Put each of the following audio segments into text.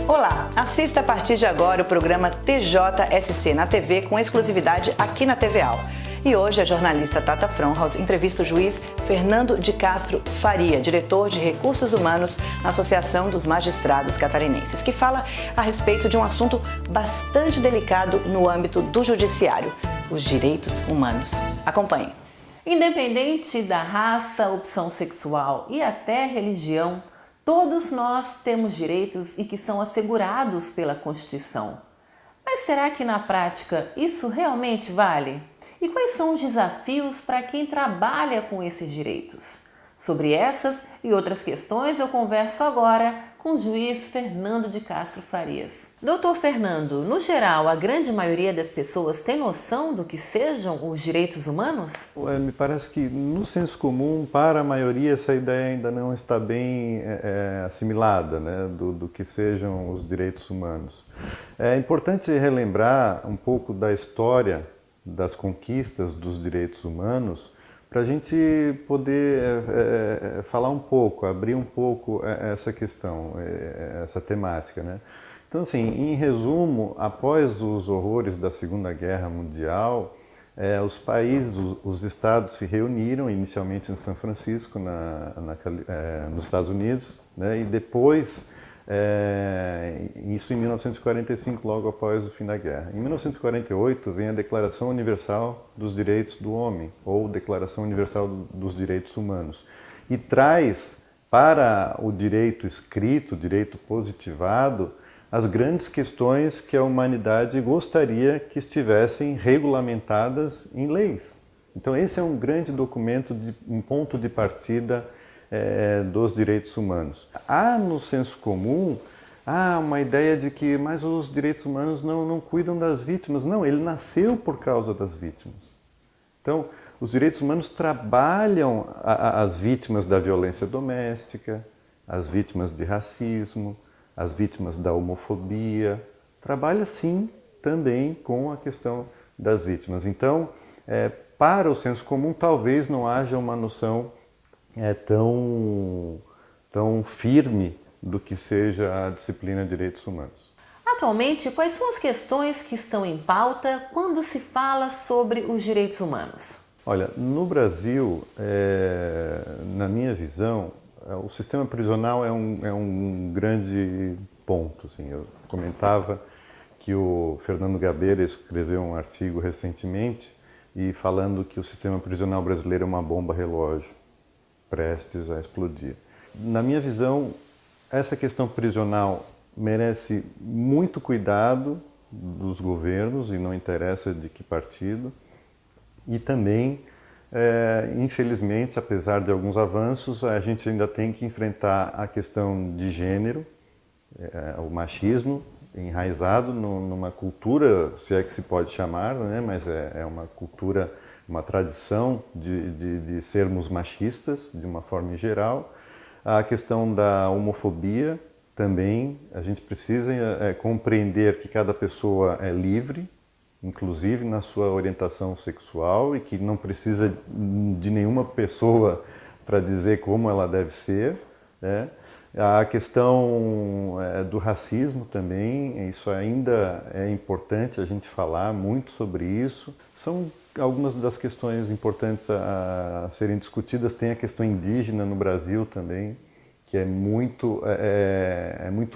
Olá, assista a partir de agora o programa TJSC na TV com exclusividade aqui na TV Al. E hoje a jornalista Tata Fronhaus entrevista o juiz Fernando de Castro Faria, diretor de Recursos Humanos na Associação dos Magistrados Catarinenses, que fala a respeito de um assunto bastante delicado no âmbito do judiciário, os direitos humanos. Acompanhe. Independente da raça, opção sexual e até religião, todos nós temos direitos e que são assegurados pela Constituição. Mas será que na prática isso realmente vale? E quais são os desafios para quem trabalha com esses direitos? Sobre essas e outras questões eu converso agora com o juiz Fernando de Castro Farias. Doutor Fernando, no geral, a grande maioria das pessoas tem noção do que sejam os direitos humanos? Me parece que no senso comum, para a maioria, essa ideia ainda não está bem assimilada, né, do que sejam os direitos humanos. É importante relembrar um pouco da história das conquistas dos direitos humanos, para a gente poder falar um pouco, abrir um pouco essa questão, essa temática, né? Então, assim, em resumo, após os horrores da Segunda Guerra Mundial, os países, os estados se reuniram, inicialmente em São Francisco, nos Estados Unidos, né? E depois, isso em 1945, logo após o fim da guerra. Em 1948 vem a Declaração Universal dos Direitos do Homem, ou Declaração Universal dos Direitos Humanos, e traz para o direito escrito, o direito positivado, as grandes questões que a humanidade gostaria que estivessem regulamentadas em leis. Então esse é um grande documento, um ponto de partida dos direitos humanos. Há no senso comum uma ideia de que mas os direitos humanos não cuidam das vítimas. Não, ele nasceu por causa das vítimas. Então, os direitos humanos trabalham as vítimas da violência doméstica, as vítimas de racismo, as vítimas da homofobia. Trabalha, sim, também com a questão das vítimas. Então, para o senso comum, talvez não haja uma noção tão firme do que seja a disciplina de direitos humanos. Atualmente, quais são as questões que estão em pauta quando se fala sobre os direitos humanos? Olha, no Brasil, na minha visão, o sistema prisional é um grande ponto. Assim. Eu comentava que o Fernando Gabeira escreveu um artigo recentemente e falando que o sistema prisional brasileiro é uma bomba relógio prestes a explodir. Na minha visão, essa questão prisional merece muito cuidado dos governos, e não interessa de que partido, e também, infelizmente, apesar de alguns avanços, a gente ainda tem que enfrentar a questão de gênero, o machismo enraizado numa cultura, se é que se pode chamar, né? Mas é uma cultura, uma tradição de sermos machistas, de uma forma geral. A questão da homofobia também, a gente precisa compreender que cada pessoa é livre, inclusive na sua orientação sexual, e que não precisa de nenhuma pessoa para dizer como ela deve ser, né? A questão do racismo também, isso ainda é importante a gente falar muito sobre isso. São algumas das questões importantes a serem discutidas. Tem a questão indígena no Brasil também, que é muito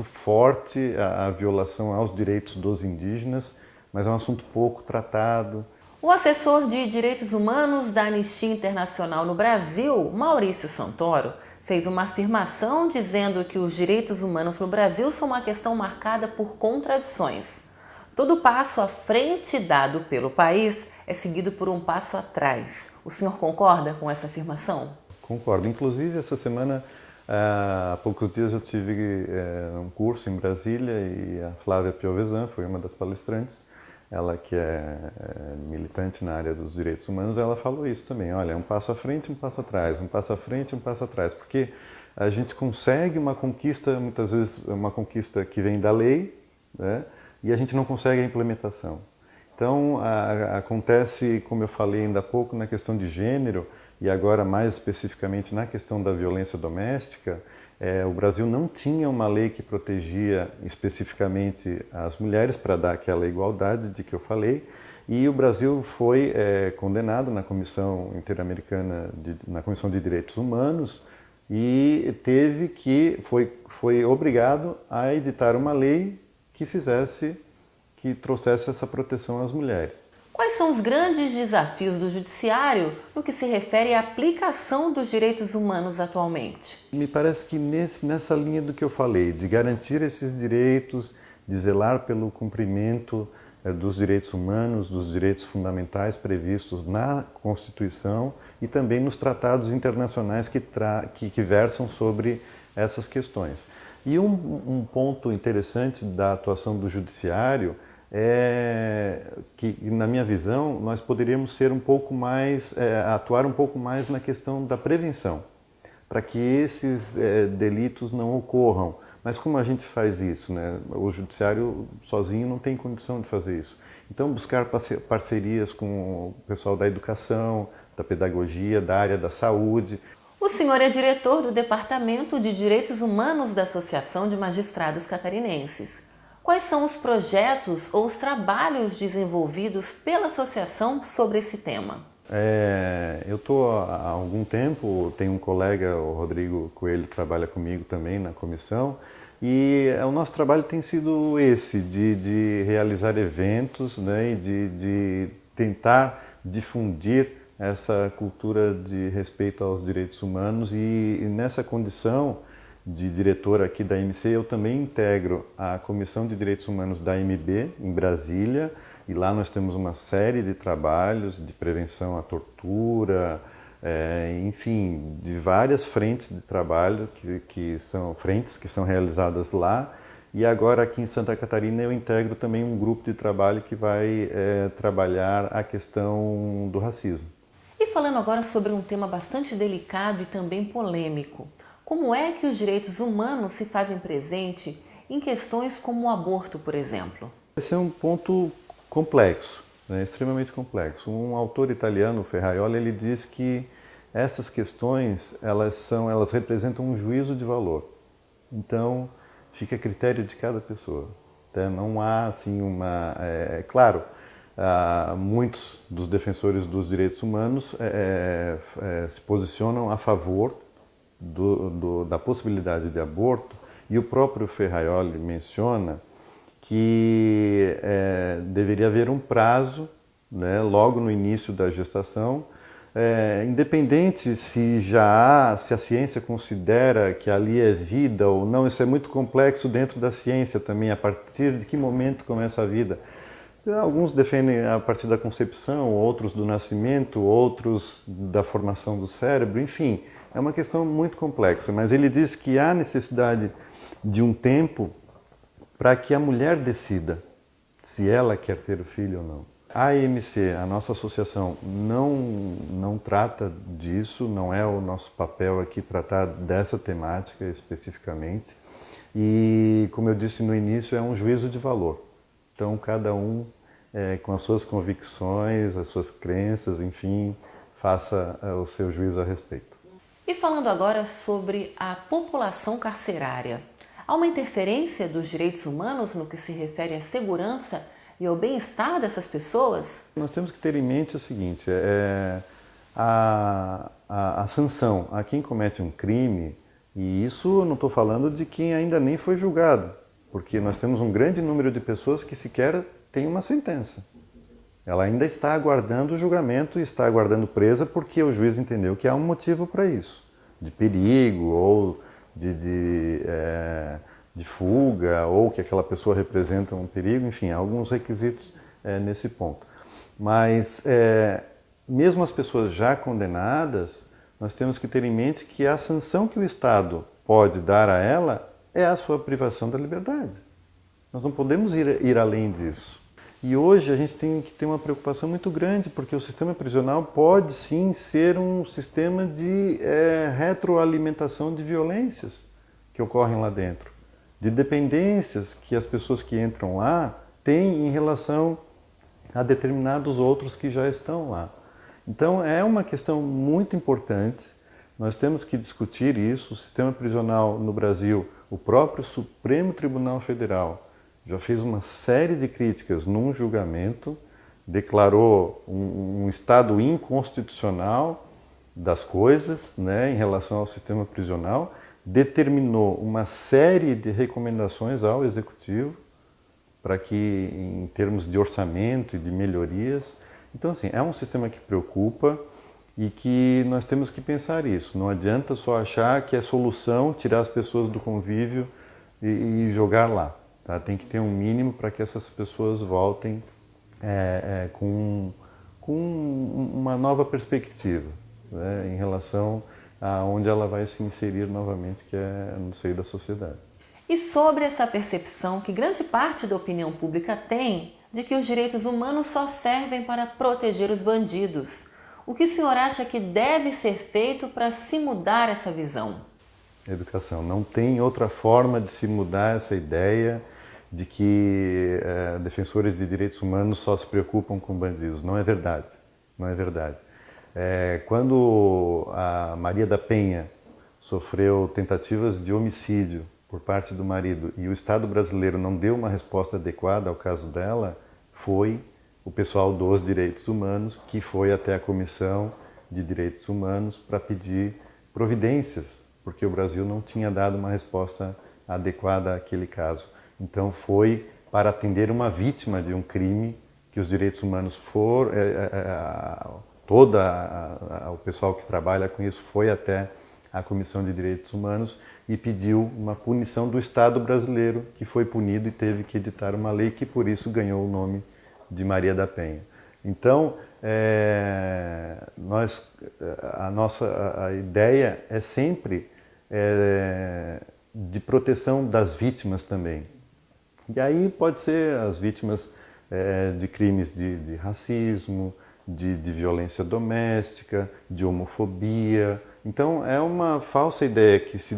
forte a violação aos direitos dos indígenas, mas é um assunto pouco tratado. O assessor de Direitos Humanos da Anistia Internacional no Brasil, Maurício Santoro, fez uma afirmação dizendo que os direitos humanos no Brasil são uma questão marcada por contradições. Todo passo à frente dado pelo país é seguido por um passo atrás. O senhor concorda com essa afirmação? Concordo. Inclusive, essa semana, há poucos dias, eu tive um curso em Brasília e a Flávia Piovesan foi uma das palestrantes. Ela que é militante na área dos direitos humanos, ela falou isso também. Olha, um passo à frente, um passo atrás, um passo à frente, um passo atrás. Porque a gente consegue uma conquista, muitas vezes uma conquista que vem da lei, né? E a gente não consegue a implementação. Então, acontece, como eu falei ainda há pouco, na questão de gênero, e agora mais especificamente na questão da violência doméstica, O Brasil não tinha uma lei que protegia especificamente as mulheres para dar aquela igualdade de que eu falei, e o Brasil foi condenado na Comissão Interamericana, na Comissão de Direitos Humanos, e foi obrigado a editar uma lei que trouxesse essa proteção às mulheres. Quais são os grandes desafios do Judiciário no que se refere à aplicação dos direitos humanos atualmente? Me parece que nessa linha do que eu falei, de garantir esses direitos, de zelar pelo cumprimento dos direitos humanos, dos direitos fundamentais previstos na Constituição e também nos tratados internacionais que versam sobre essas questões. E um ponto interessante da atuação do Judiciário é que, na minha visão, nós poderíamos ser atuar um pouco mais na questão da prevenção, para que esses delitos não ocorram. Mas como a gente faz isso, né? O Judiciário sozinho não tem condição de fazer isso. Então, buscar parcerias com o pessoal da educação, da pedagogia, da área da saúde. O senhor é diretor do Departamento de Direitos Humanos da Associação de Magistrados Catarinenses. Quais são os projetos ou os trabalhos desenvolvidos pela associação sobre esse tema? Eu estou há algum tempo, tenho um colega, o Rodrigo Coelho, que trabalha comigo também na comissão, e o nosso trabalho tem sido esse, de realizar eventos, né, e de tentar difundir essa cultura de respeito aos direitos humanos, e nessa condição de diretor aqui da MC, eu também integro a Comissão de Direitos Humanos da AMB, em Brasília, e lá nós temos uma série de trabalhos de prevenção à tortura, enfim, de várias frentes de trabalho que são realizadas lá. E agora aqui em Santa Catarina eu integro também um grupo de trabalho que vai trabalhar a questão do racismo. E falando agora sobre um tema bastante delicado e também polêmico, como é que os direitos humanos se fazem presente em questões como o aborto, por exemplo? Esse é um ponto complexo, né, extremamente complexo. Um autor italiano, Ferraioli, ele diz que essas questões elas representam um juízo de valor. Então, fica a critério de cada pessoa. Tá? Não há assim claro, muitos dos defensores dos direitos humanos se posicionam a favor da possibilidade de aborto, e o próprio Ferraioli menciona que deveria haver um prazo, né, logo no início da gestação, independente se a ciência considera que ali é vida ou não. Isso é muito complexo dentro da ciência também, a partir de que momento começa a vida. Alguns defendem a partir da concepção, outros do nascimento, outros da formação do cérebro, enfim. É uma questão muito complexa, mas ele diz que há necessidade de um tempo para que a mulher decida se ela quer ter o filho ou não. A AMC, a nossa associação, não trata disso, não é o nosso papel aqui tratar dessa temática especificamente. E, como eu disse no início, é um juízo de valor. Então, cada um, com as suas convicções, as suas crenças, enfim, faça o seu juízo a respeito. E falando agora sobre a população carcerária, há uma interferência dos direitos humanos no que se refere à segurança e ao bem-estar dessas pessoas? Nós temos que ter em mente o seguinte, a sanção a quem comete um crime, e isso eu não estou falando de quem ainda nem foi julgado, porque nós temos um grande número de pessoas que sequer têm uma sentença. Ela ainda está aguardando o julgamento e está aguardando presa porque o juiz entendeu que há um motivo para isso, de perigo ou de fuga, ou que aquela pessoa representa um perigo, enfim, há alguns requisitos nesse ponto. Mas mesmo as pessoas já condenadas, nós temos que ter em mente que a sanção que o Estado pode dar a ela é a sua privação da liberdade. Nós não podemos ir além disso. E hoje a gente tem que ter uma preocupação muito grande, porque o sistema prisional pode sim ser um sistema de retroalimentação de violências que ocorrem lá dentro, de dependências que as pessoas que entram lá têm em relação a determinados outros que já estão lá. Então é uma questão muito importante Nós temos que discutir isso. O sistema prisional no Brasil, o próprio Supremo Tribunal Federal já fez uma série de críticas num julgamento, declarou um estado inconstitucional das coisas, né, em relação ao sistema prisional, determinou uma série de recomendações ao Executivo para que, em termos de orçamento e de melhorias, então assim, é um sistema que preocupa e que nós temos que pensar isso. Não adianta só achar que é solução tirar as pessoas do convívio e jogar lá. Tá? Tem que ter um mínimo para que essas pessoas voltem com uma nova perspectiva, né, em relação a onde ela vai se inserir novamente, que é no seio da sociedade. E sobre essa percepção que grande parte da opinião pública tem de que os direitos humanos só servem para proteger os bandidos, o que o senhor acha que deve ser feito para se mudar essa visão? Educação. Não tem outra forma de se mudar essa ideia de que defensores de direitos humanos só se preocupam com bandidos. Não é verdade. Não é verdade. Quando a Maria da Penha sofreu tentativas de homicídio por parte do marido e o Estado brasileiro não deu uma resposta adequada ao caso dela, foi o pessoal dos direitos humanos que foi até a Comissão de Direitos Humanos para pedir providências, porque o Brasil não tinha dado uma resposta adequada àquele caso. Então foi para atender uma vítima de um crime que os direitos humanos foram, o pessoal que trabalha com isso foi até a Comissão de Direitos Humanos e pediu uma punição do Estado brasileiro, que foi punido e teve que editar uma lei que por isso ganhou o nome de Maria da Penha. Então, a ideia é sempre de proteção das vítimas também. E aí pode ser as vítimas de crimes de racismo, de violência doméstica, de homofobia. Então é uma falsa ideia que se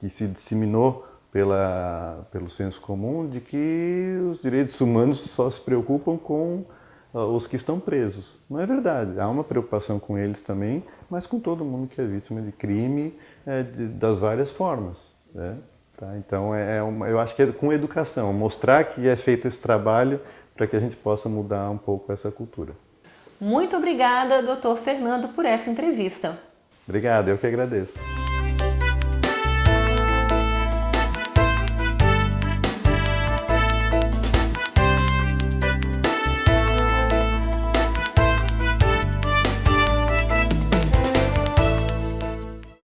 disseminou pelo senso comum de que os direitos humanos só se preocupam com os que estão presos. Não é verdade. Há uma preocupação com eles também, mas com todo mundo que é vítima de crime das várias formas, né? Tá? Então eu acho que é com educação, mostrar que é feito esse trabalho para que a gente possa mudar um pouco essa cultura. Muito obrigada, Dr. Fernando, por essa entrevista. Obrigado, eu que agradeço.